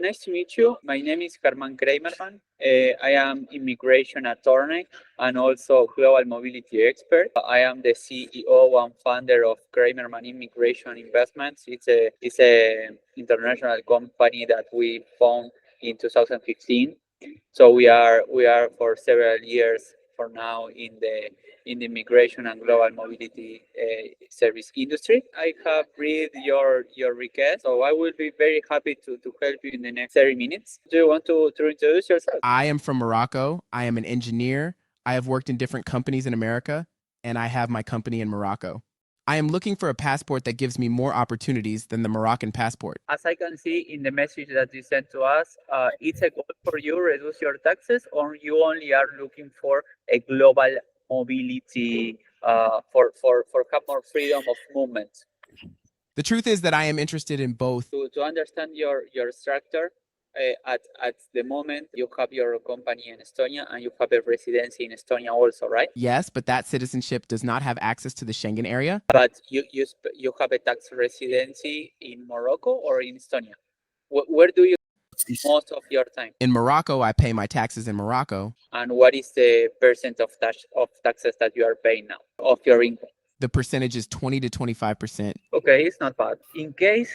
Nice to meet you. My name is Herman Kramerman. I am immigration attorney and also global mobility expert. I am the CEO and founder of Kramerman Immigration Investments. It's a international company that we found in 2015. So we are for several years for now in the immigration and global mobility service industry. I have read your request, so I will be very happy to help you in the next 30 minutes. Do you want to introduce yourself? I am from Morocco. I am an engineer. I have worked in different companies in America, and I have my company in Morocco. I am looking for a passport that gives me more opportunities than the Moroccan passport. As I can see in the message that you sent to us, it's a goal for you reduce your taxes, or you only are looking for a global mobility for have more freedom of movement. The truth is that I am interested in both. To understand your structure, at the moment you have your company in Estonia and you have a residency in Estonia also, right? Yes, but that citizenship does not have access to the Schengen area. But you have a tax residency in Morocco or in Estonia? Where do you most of your time? In Morocco, I pay my taxes in Morocco. And what is the percent of taxes that you are paying now of your income? The percentage is 20 to 25%. Okay, it's not bad. In case,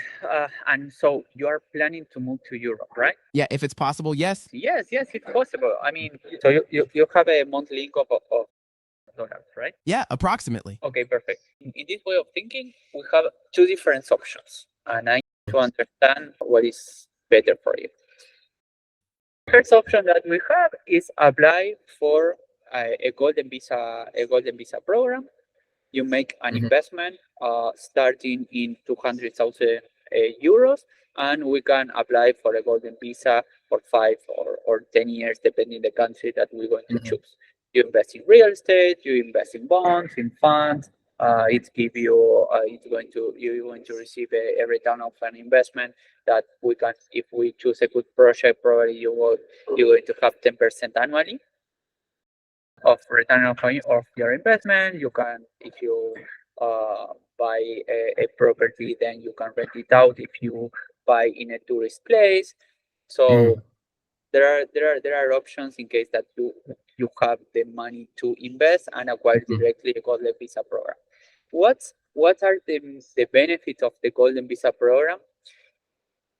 and so you are planning to move to Europe, right? Yeah, if it's possible, yes. Yes, it's possible. I mean, so you have a monthly income of dollars, right? Yeah, approximately. Okay, perfect. In this way of thinking, we have two different options, and I need to understand what is better for you. First option that we have is apply for a golden visa program. You make an investment starting in 200,000 euros, and we can apply for a golden visa for 5 or 10 years, depending the country that we're going to choose. You invest in real estate, you invest in bonds, in funds. It's give you you're going to receive a return of an investment that we can, if we choose a good project, probably you're going to have 10% annually of return of your investment. You can, if you buy a property, then you can rent it out if you buy in a tourist place. So there are options in case that you have the money to invest and acquire directly a golden visa program. What are the benefits of the golden visa program?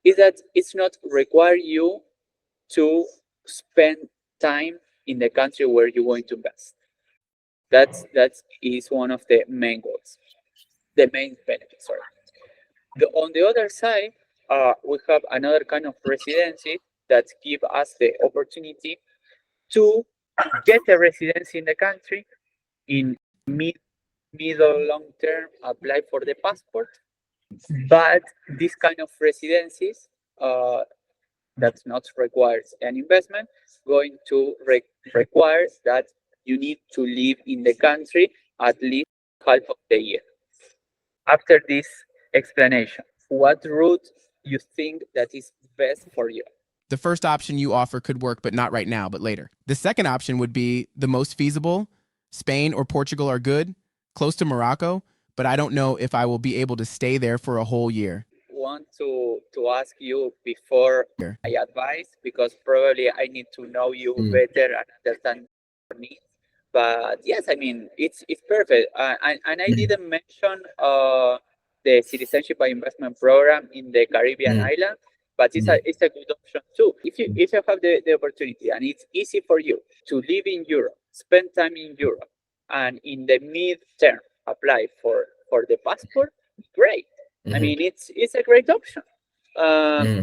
Is that it's not require you to spend time in the country where you're going to invest. That is one of the main goals, the main benefits. Sorry. On the other side, we have another kind of residency that give us the opportunity to get a residency in the country in middle long term, apply for the passport. But this kind of residencies that not requires an investment, going to require that you need to live in the country at least half of the year. After this explanation, what route you think that is best for you? The first option you offer could work, but not right now, but later. The second option would be the most feasible. Spain or Portugal are good, close to Morocco, but I don't know if I will be able to stay there for a whole year. Want to ask you before I advise, because probably I need to know you better and understand your needs. But yes, I mean it's perfect. And I didn't mention the citizenship by investment program in the Caribbean island, but it's a good option too. If you have the opportunity and it's easy for you to live in Europe, spend time in Europe, and in the mid-term apply for the passport, great. I mean, it's a great option.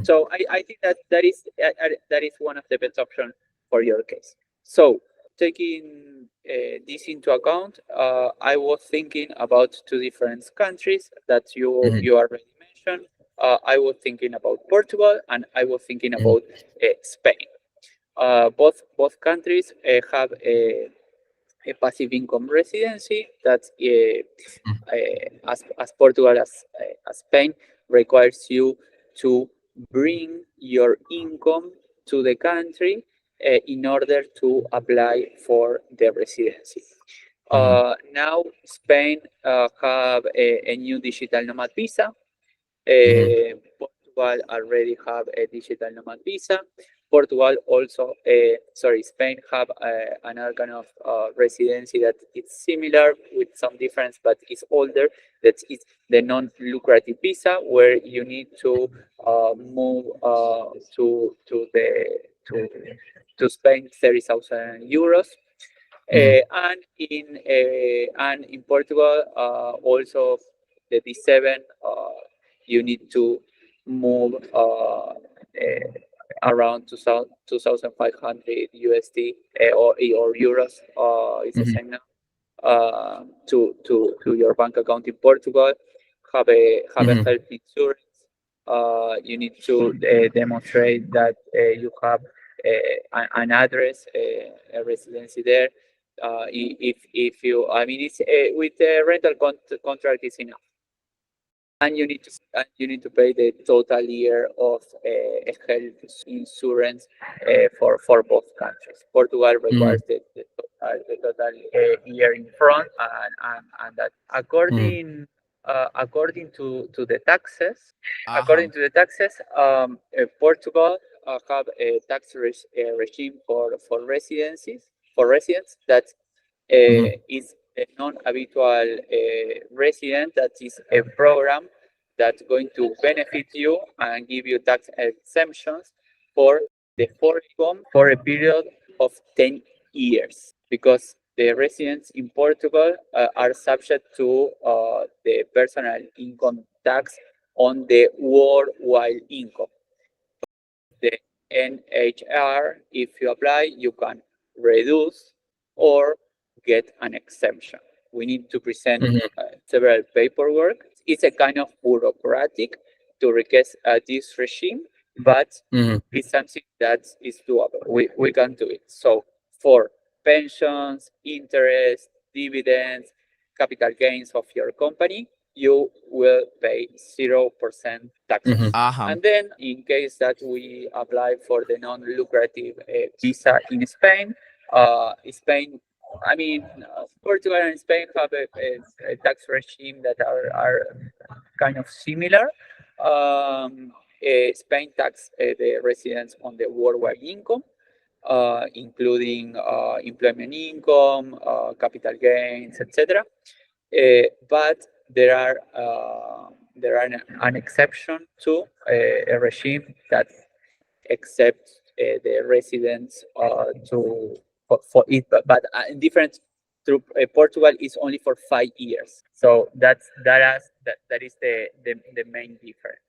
So I think that is one of the best options for your case. So taking this into account, I was thinking about two different countries that you already mentioned. I was thinking about Portugal and I was thinking about Spain. Both countries have a passive income residency that as Portugal as Spain requires you to bring your income to the country in order to apply for the residency. Now Spain have a new digital nomad visa. Portugal already have a digital nomad visa. Portugal also, Spain have another kind of residency that it's similar with some difference, but it's older. That is the non-lucrative visa, where you need to move to to Spain 30,000 euros. And in Portugal, also the D7, you need to move around 2,500 USD or euros. It's the same now. To your bank account in Portugal, have a health insurance. You need to demonstrate that you have an address, a residency there. If you, I mean, it's with the rental contract is enough, and you need to pay the total year of health insurance for both countries. Portugal requires the total year in front, and that according to the taxes. According to the taxes, Portugal have a tax regime for residencies for residents that is a non-habitual resident. That is a program that's going to benefit you and give you tax exemptions for the income for a period of 10 years, because the residents in Portugal are subject to the personal income tax on the worldwide income. The NHR, if you apply, you can reduce or get an exemption. We need to present several paperwork. It's a kind of bureaucratic to request this regime, but it's something that is doable. We can do it. So for pensions, interest, dividends, capital gains of your company, you will pay 0% taxes. And then, in case that we apply for the non-lucrative visa in Spain, Portugal and Spain have a tax regime that are kind of similar. Spain tax the residents on the worldwide income, including employment income, capital gains, etc. But there are an exception to a regime that accepts the residents for it, but in different through Portugal is only for 5 years. So that is the main difference.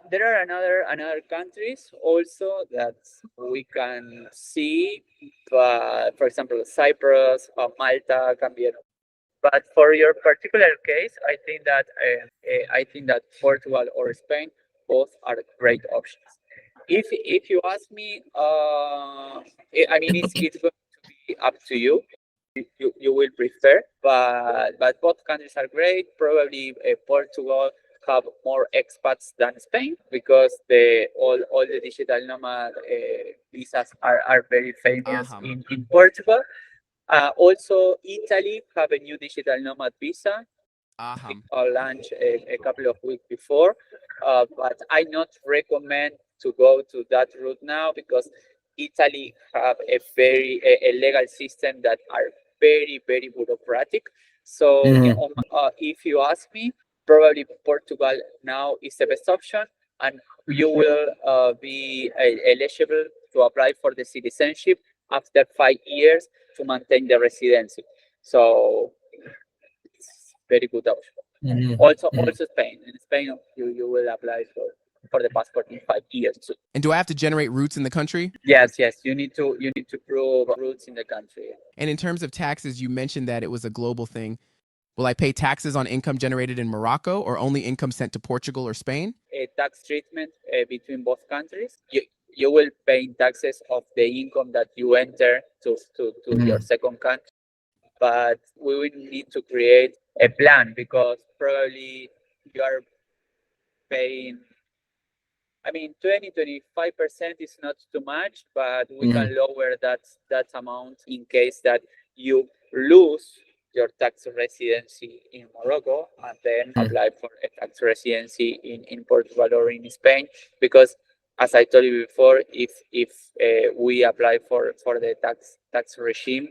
There are another countries also that we can see, but for example, Cyprus or Malta can be. But for your particular case, I think that Portugal or Spain both are great options. If you ask me, it's going to be up to you. You will prefer, but both countries are great. Probably Portugal have more expats than Spain, because all the digital nomad visas are very famous in Portugal. Also, Italy have a new digital nomad visa. Launched a couple of weeks before, but I not recommend to go to that route now, because Italy have a legal system that are very bureaucratic. So if you ask me, probably Portugal now is the best option, and you will be eligible to apply for the citizenship after 5 years to maintain the residency. So it's very good option. Also Spain. In Spain, you will apply for the passport in 5 years too. And do I have to generate roots in the country? Yes. You need to prove roots in the country. And in terms of taxes, you mentioned that it was a global thing. Will I pay taxes on income generated in Morocco, or only income sent to Portugal or Spain? A tax treatment between both countries. You will pay taxes of the income that you enter to your second country, but we will need to create a plan, because probably you are paying, 20-25% is not too much, but we can lower that amount in case that you lose your tax residency in Morocco and then apply for a tax residency in Portugal or in Spain. Because, as I told you before, if we apply for the tax regime,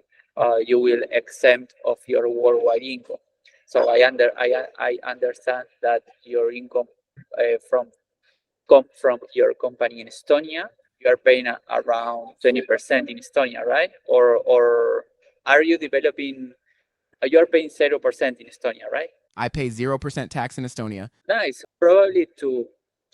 you will exempt of your worldwide income. So I understand that your income come from your company in Estonia. You are paying around 20% in Estonia, right? Or are you developing? You are paying 0% in Estonia, right? I pay 0% tax in Estonia. Nice. Probably to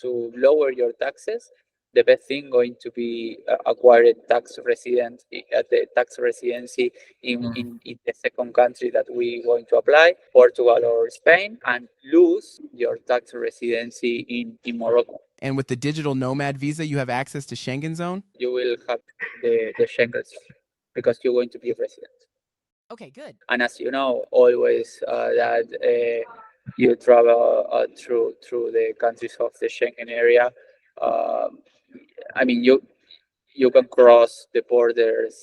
lower your taxes, the best thing going to be acquired tax resident at the tax residency in the second country that we going to apply, Portugal or Spain, and lose your tax residency in Morocco. And with the digital Nomad visa, you have access to Schengen zone? You will have the Schengen zone because you're going to be a resident. Okay, good. And as you know, always that you travel through the countries of the Schengen area. I mean, you can cross the borders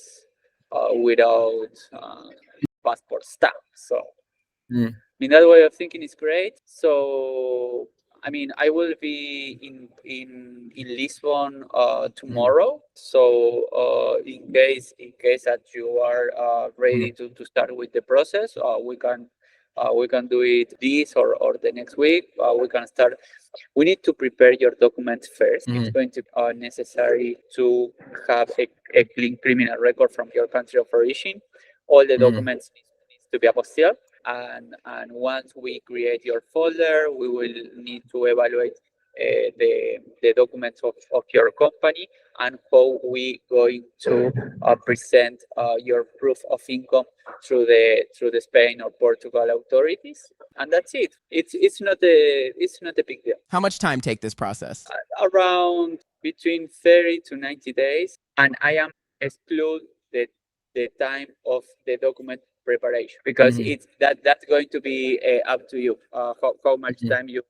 without passport stamp. So, I mean, that way of thinking is great. So, I mean, I will be in Lisbon tomorrow. So, in case that you are ready to start with the process, we can do it this or the next week. We can start. We need to prepare your documents first. It's going to be necessary to have a clean criminal record from your country of origin. All the documents needs to be apostilled. And once we create your folder, we will need to evaluate the documents of your company and how we going to present your proof of income through the Spain or Portugal authorities. And that's it. It's not a big deal. How much time take this process? Around between 30 to 90 days, and I am exclude the time of the document preparation because it's that's going to be up to you how much time you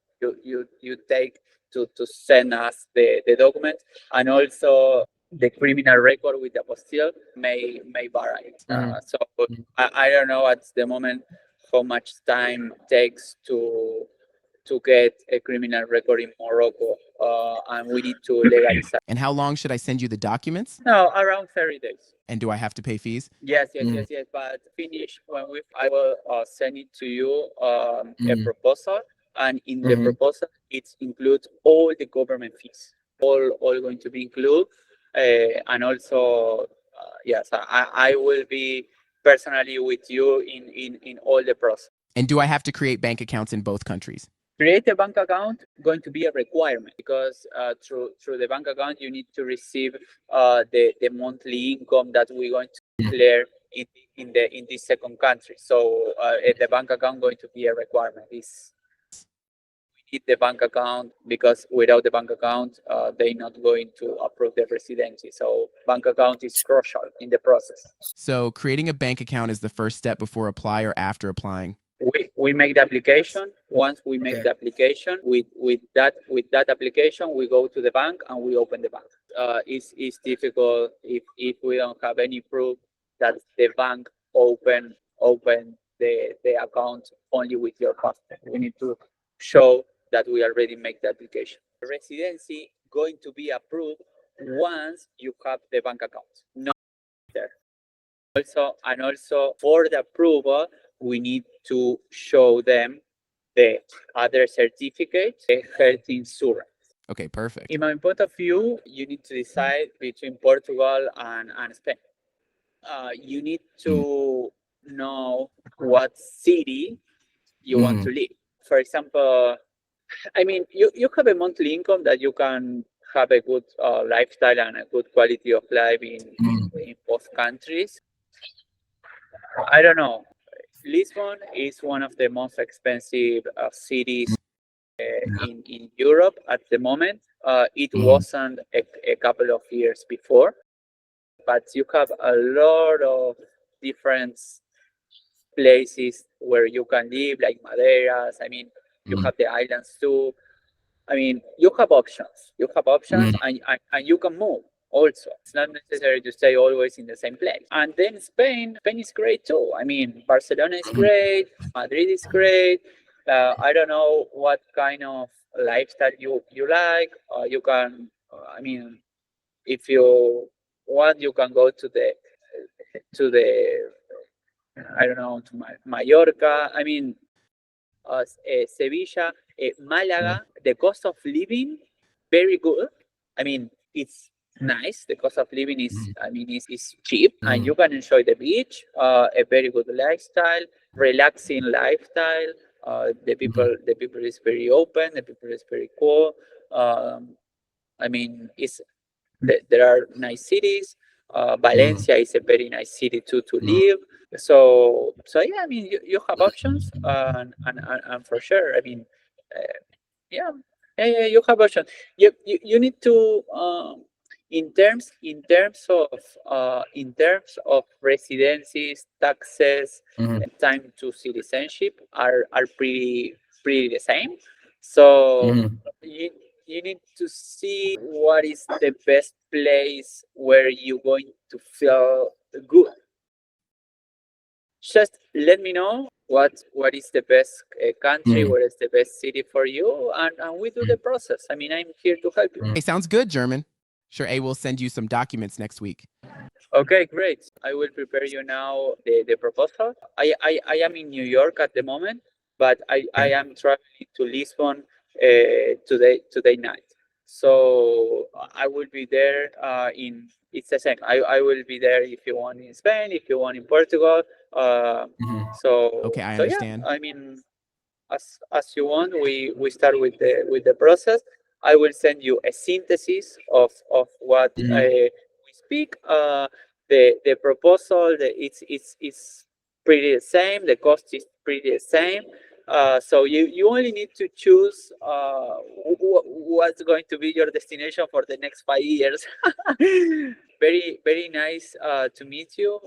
take to send us the document, and also the criminal record with the apostille may vary. So I don't know at the moment how much time takes to get a criminal record in Morocco, and we need to legalize it. And how long should I send you the documents? No, around 30 days. And do I have to pay fees? Yes. But finish when I will send it to you a proposal, and in the proposal it includes all the government fees, all going to be included, and also yes, I will be personally with you in all the process. And do I have to create bank accounts in both countries? Create a bank account going to be a requirement because through the bank account you need to receive the monthly income that we're going to declare in this second country. So the bank account going to be a requirement. We need the bank account because without the bank account they're not going to approve the residency. So bank account is crucial in the process. So creating a bank account is the first step before apply or after applying? We make the application. Once we make the application, with that application, we go to the bank and we open the bank. It's difficult if we don't have any proof that the bank open the account only with your passport. We need to show that we already make the application. Residency going to be approved once you have the bank account. Not there. Also for the approval, we need to show them the other certificate, the health insurance. Okay, perfect. In my point of view, you need to decide between Portugal and Spain. You need to know what city you want to live. For example, I mean, you have a monthly income that you can have a good lifestyle and a good quality of life in both countries. I don't know. Lisbon is one of the most expensive cities in Europe at the moment. It wasn't a couple of years before, but you have a lot of different places where you can live, like Madeiras. I mean, you have the islands too. I mean, you have options. And you can move. also. It's not necessary to stay always in the same place. And then Spain is great too. I mean, Barcelona is great, Madrid is great. I don't know what kind of lifestyle you like. You can, I mean, if you want, you can go to the I don't know, to Mallorca. I mean, Sevilla, Malaga. The cost of living very good. I mean, it's nice. The cost of living is cheap, and you can enjoy the beach. A very good lifestyle, relaxing lifestyle. The people is very open. The people is very cool. I mean, there are nice cities. Valencia is a very nice city too to live. So yeah, I mean, you have options, and for sure, I mean, uh, yeah, yeah, you have options. You need to, in terms of residencies, taxes, time to citizenship are pretty the same. So you you need to see what is the best place where you're going to feel good. Just let me know what is the best country, what is the best city for you, and we do the process. I mean, I'm here to help you. Hey, sounds good, German. Sure, A will send you some documents next week. Okay, great. I will prepare you now the proposal. I am in New York at the moment, but I am traveling to Lisbon today night. So I will be there it's the same. I will be there if you want in Spain, if you want in Portugal. Uh, Okay, I so yeah, understand. I mean, as you want, we start with the process. I will send you a synthesis of what we speak. The proposal, it's pretty the same. The cost is pretty the same. So you only need to choose what's going to be your destination for the next 5 years. Very nice to meet you.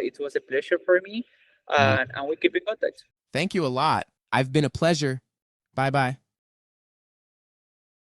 It was a pleasure for me, and we keep in contact. Thank you a lot. I've been a pleasure. Bye bye.